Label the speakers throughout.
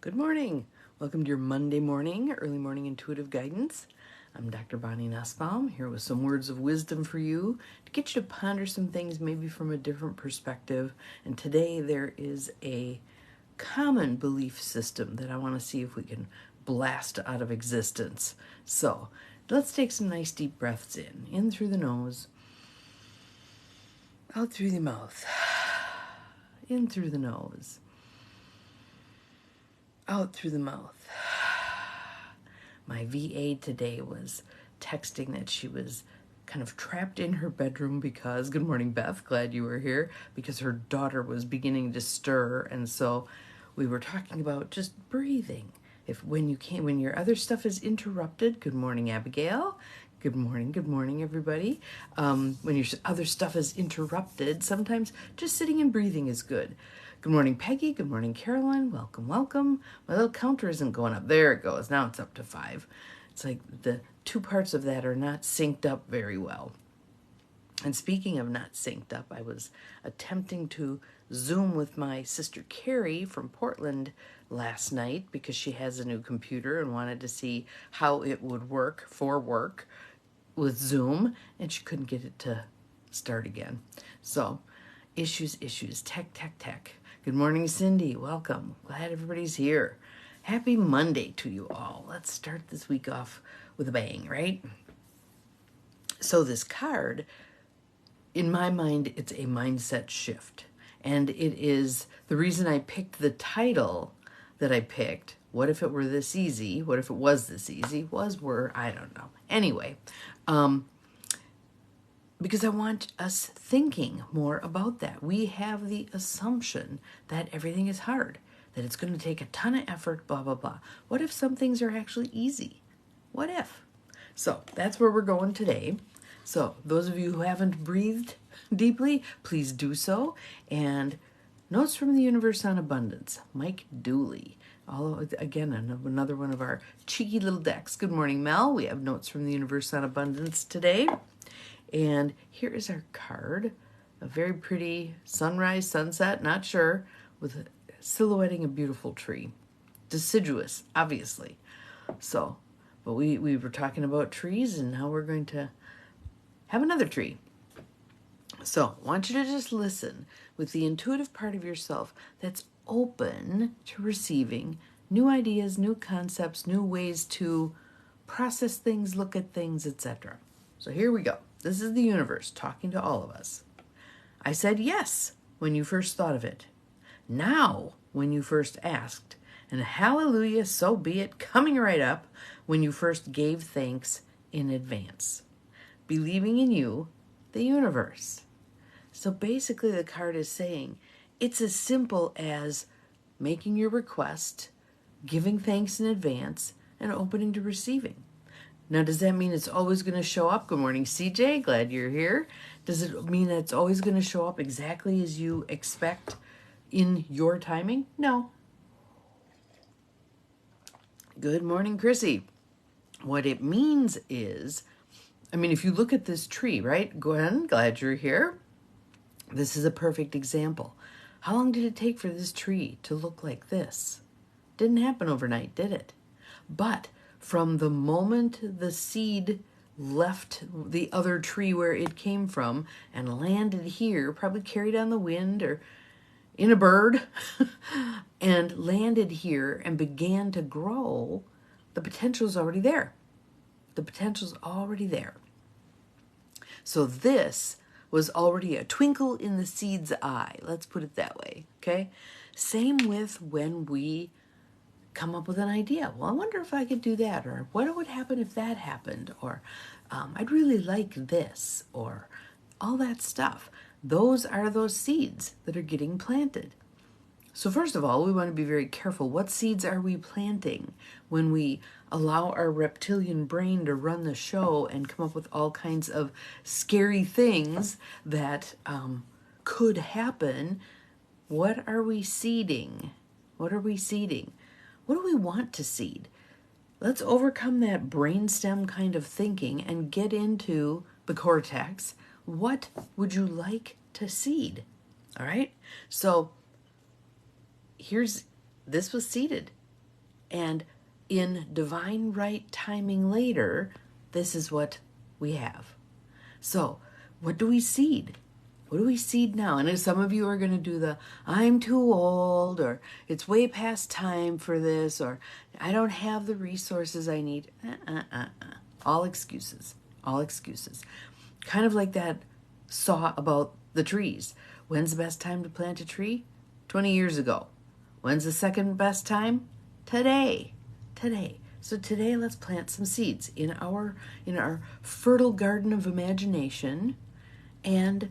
Speaker 1: Good morning. Welcome to your Monday morning, early morning intuitive guidance. I'm Dr. Bonnie Nussbaum, here with some words of wisdom for you to get you to ponder some things maybe from a different perspective. And today there is a common belief system that I want to see if we can blast out of existence. So let's take some nice deep breaths in through the nose, out through the mouth, in through the nose, out through the mouth. My VA today was texting that she was kind of trapped in her bedroom because, good morning, Beth, glad you were here, because her daughter was beginning to stir. And so we were talking about just breathing. When your other stuff is interrupted, good morning, Abigail. Good morning, everybody. When your other stuff is interrupted, sometimes just sitting and breathing is good. Good morning, Peggy. Good morning, Caroline. Welcome. My little counter isn't going up. There it goes. Now it's up to 5. It's like the two parts of that are not synced up very well. And speaking of not synced up, I was attempting to Zoom with my sister Carrie from Portland last night because she has a new computer and wanted to see how it would work for work with Zoom, and she couldn't get it to start again. So, issues, tech. Good morning, Cindy. Welcome. Glad everybody's here. Happy Monday to you all. Let's start this week off with a bang, right? So this card, in my mind, it's a mindset shift. And it is the reason I picked the title that I picked. What if it were this easy? What if it was this easy? I don't know. Anyway, because I want us thinking more about that. We have the assumption that everything is hard, that it's going to take a ton of effort, blah, blah, blah. What if some things are actually easy? What if? So that's where we're going today. So those of you who haven't breathed deeply, please do so. And Notes from the Universe on Abundance, Mike Dooley. Again, another one of our cheeky little decks. Good morning, Mel. We have Notes from the Universe on Abundance today. And here is our card, a very pretty sunrise, sunset, not sure, with silhouetting a beautiful tree. Deciduous, obviously. So, but we were talking about trees, and now we're going to have another tree. So, I want you to just listen with the intuitive part of yourself that's open to receiving new ideas, new concepts, new ways to process things, look at things, etc. So here we go. This is the universe talking to all of us. I said yes when you first thought of it. Now when you first asked. And hallelujah, so be it, coming right up when you first gave thanks in advance. Believing in you, the universe. So basically the card is saying it's as simple as making your request, giving thanks in advance, and opening to receiving. Now, does that mean it's always going to show up? Good morning, CJ. Glad you're here. Does it mean that it's always going to show up exactly as you expect in your timing? No. Good morning, Chrissy. What it means is, if you look at this tree, right? Gwen, glad you're here. This is a perfect example. How long did it take for this tree to look like this? Didn't happen overnight, did it? But from the moment the seed left the other tree where it came from and landed here, probably carried on the wind or in a bird, and landed here and began to grow, the potential's already there. The potential's already there. So this was already a twinkle in the seed's eye. Let's put it that way, okay? Same with when we come up with an idea. Well, I wonder if I could do that, or what would happen if that happened, or I'd really like this, or all that stuff. Those are those seeds that are getting planted. So first of all, we want to be very careful. What seeds are we planting when we allow our reptilian brain to run the show and come up with all kinds of scary things that could happen? What are we seeding? What are we seeding? What do we want to seed? Let's overcome that brainstem kind of thinking and get into the cortex. What would you like to seed? All right? So this was seeded. And in divine right timing later, this is what we have. So, what do we seed? What do we seed now? And some of you are going to do the, I'm too old, or it's way past time for this, or I don't have the resources I need. All excuses. All excuses. Kind of like that saw about the trees. When's the best time to plant a tree? 20 years ago. When's the second best time? Today. Today. So today let's plant some seeds in our fertile garden of imagination, and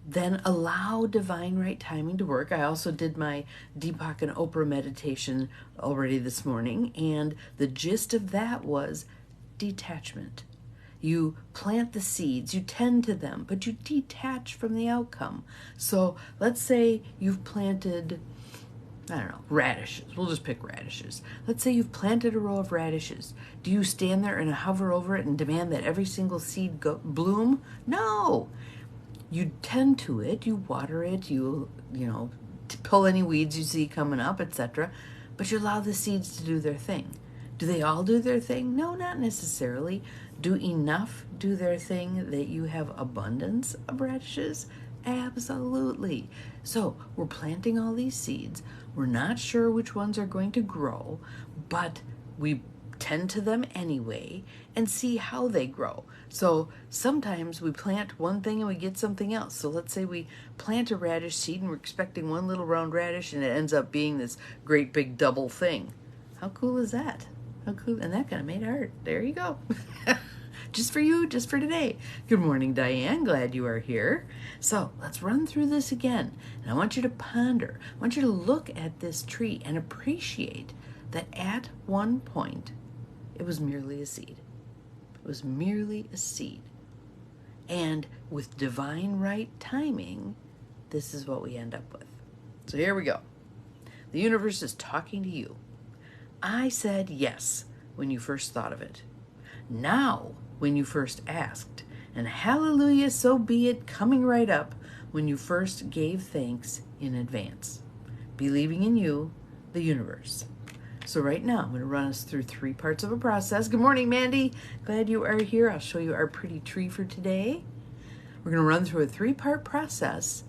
Speaker 1: then allow divine right timing to work. I also did my Deepak and Oprah meditation already this morning, and the gist of that was detachment. You plant the seeds, you tend to them, but you detach from the outcome. So let's say you've planted, I don't know, radishes. We'll just pick radishes. Let's say you've planted a row of radishes. Do you stand there and hover over it and demand that every single seed bloom? No. You tend to it, you water it, you pull any weeds you see coming up, etc. But you allow the seeds to do their thing. Do they all do their thing? No, not necessarily. Do enough do their thing that you have abundance of radishes? Absolutely. So we're planting all these seeds. We're not sure which ones are going to grow, but we tend to them anyway and see how they grow. So sometimes we plant one thing and we get something else. So let's say we plant a radish seed and we're expecting one little round radish, and it ends up being this great big double thing. How cool is that? How cool. And that kind of made art. There you go. Just for you, just for today. Good morning, Diane. Glad you are here. So let's run through this again. And I want you to ponder. I want you to look at this tree and appreciate that at one point, it was merely a seed. It was merely a seed. And with divine right timing, this is what we end up with. So here we go. The universe is talking to you. I said yes when you first thought of it. Now, when you first asked. And hallelujah, so be it, coming right up when you first gave thanks in advance. Believing in you, the universe. So right now, I'm going to run us through 3 parts of a process. Good morning, Mandy. Glad you are here. I'll show you our pretty tree for today. We're going to run through a 3-part process,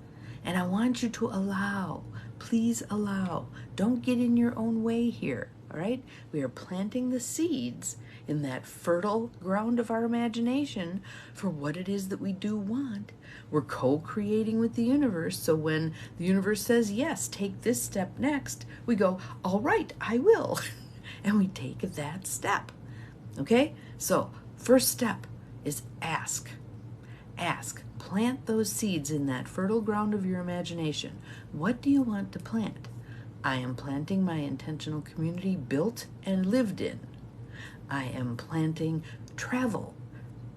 Speaker 1: and I want you to allow. Please allow. Don't get in your own way here, all right? We are planting the seeds in that fertile ground of our imagination for what it is that we do want. We're co-creating with the universe, so when the universe says, yes, take this step next, we go, all right, I will. And we take that step, okay? So first step is ask. Ask. Plant those seeds in that fertile ground of your imagination. What do you want to plant? I am planting my intentional community built and lived in. I am planting travel.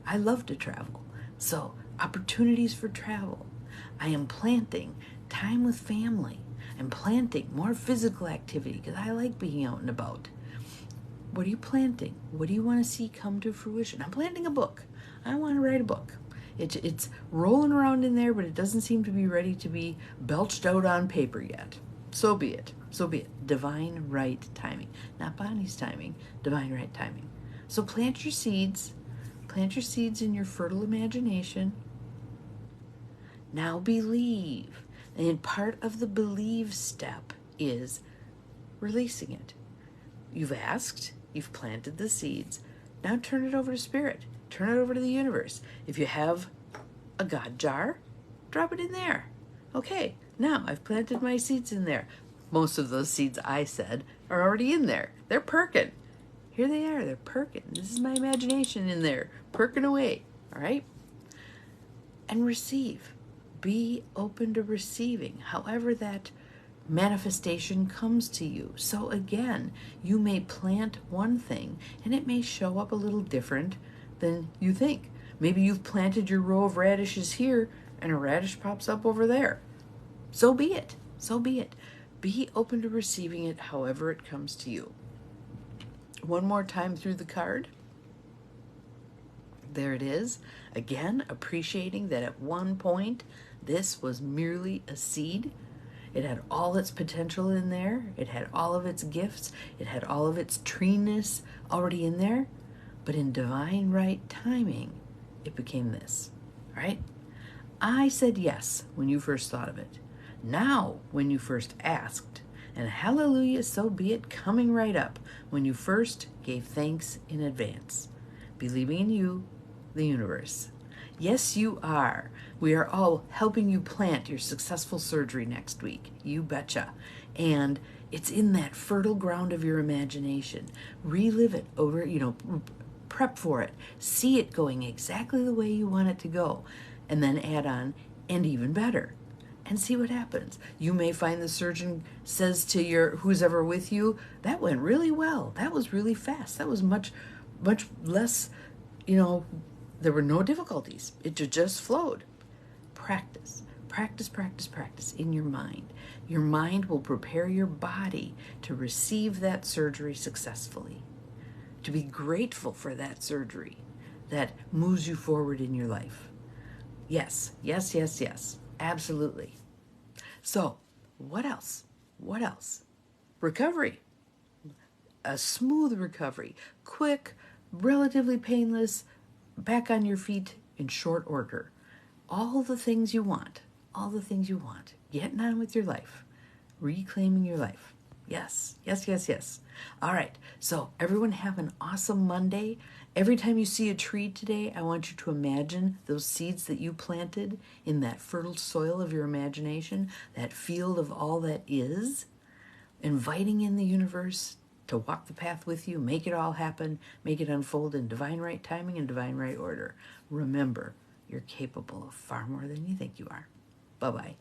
Speaker 1: I love to travel. So opportunities for travel. I am planting time with family. I'm planting more physical activity because I like being out and about. What are you planting? What do you want to see come to fruition? I'm planting a book. I want to write a book. It's rolling around in there, but it doesn't seem to be ready to be belched out on paper yet. So be it. So be it. Divine right timing. Not Bonnie's timing. Divine right timing. So plant your seeds. Plant your seeds in your fertile imagination. Now believe. And part of the believe step is releasing it. You've asked. You've planted the seeds. Now turn it over to Spirit. Turn it over to the universe. If you have a God jar, drop it in there. Okay, now I've planted my seeds in there. Most of those seeds, I said, are already in there. They're perking. Here they are. They're perking. This is my imagination in there, perking away. All right? And receive. Be open to receiving, however that manifestation comes to you. So again, you may plant one thing, and it may show up a little different than you think. Maybe you've planted your row of radishes here, and a radish pops up over there. So be it. So be it. Be open to receiving it however it comes to you. One more time through the card. There it is. Again, appreciating that at one point, this was merely a seed. It had all its potential in there. It had all of its gifts. It had all of its treeness already in there. But in divine right timing, it became this, right? I said yes when you first thought of it. Now, when you first asked, and hallelujah, so be it, coming right up when you first gave thanks in advance, believing in you, the universe. Yes, you are. We are all helping you plant your successful surgery next week. You betcha. And it's in that fertile ground of your imagination. Relive it over, prep for it. See it going exactly the way you want it to go. And then add on, and even better. And see what happens. You may find the surgeon says to your who's ever with you, that went really well. That was really fast. That was much less, there were no difficulties. It just flowed. Practice, practice, practice, practice in your mind. Your mind will prepare your body to receive that surgery successfully, to be grateful for that surgery that moves you forward in your life. Yes, yes, yes, yes, absolutely. So, what else? What else? Recovery. A smooth recovery. Quick, relatively painless, back on your feet in short order. All the things you want. All the things you want. Getting on with your life. Reclaiming your life. Yes, yes, yes, yes. All right, so everyone have an awesome Monday. Every time you see a tree today, I want you to imagine those seeds that you planted in that fertile soil of your imagination, that field of all that is, inviting in the universe to walk the path with you, make it all happen, make it unfold in divine right timing and divine right order. Remember, you're capable of far more than you think you are. Bye-bye.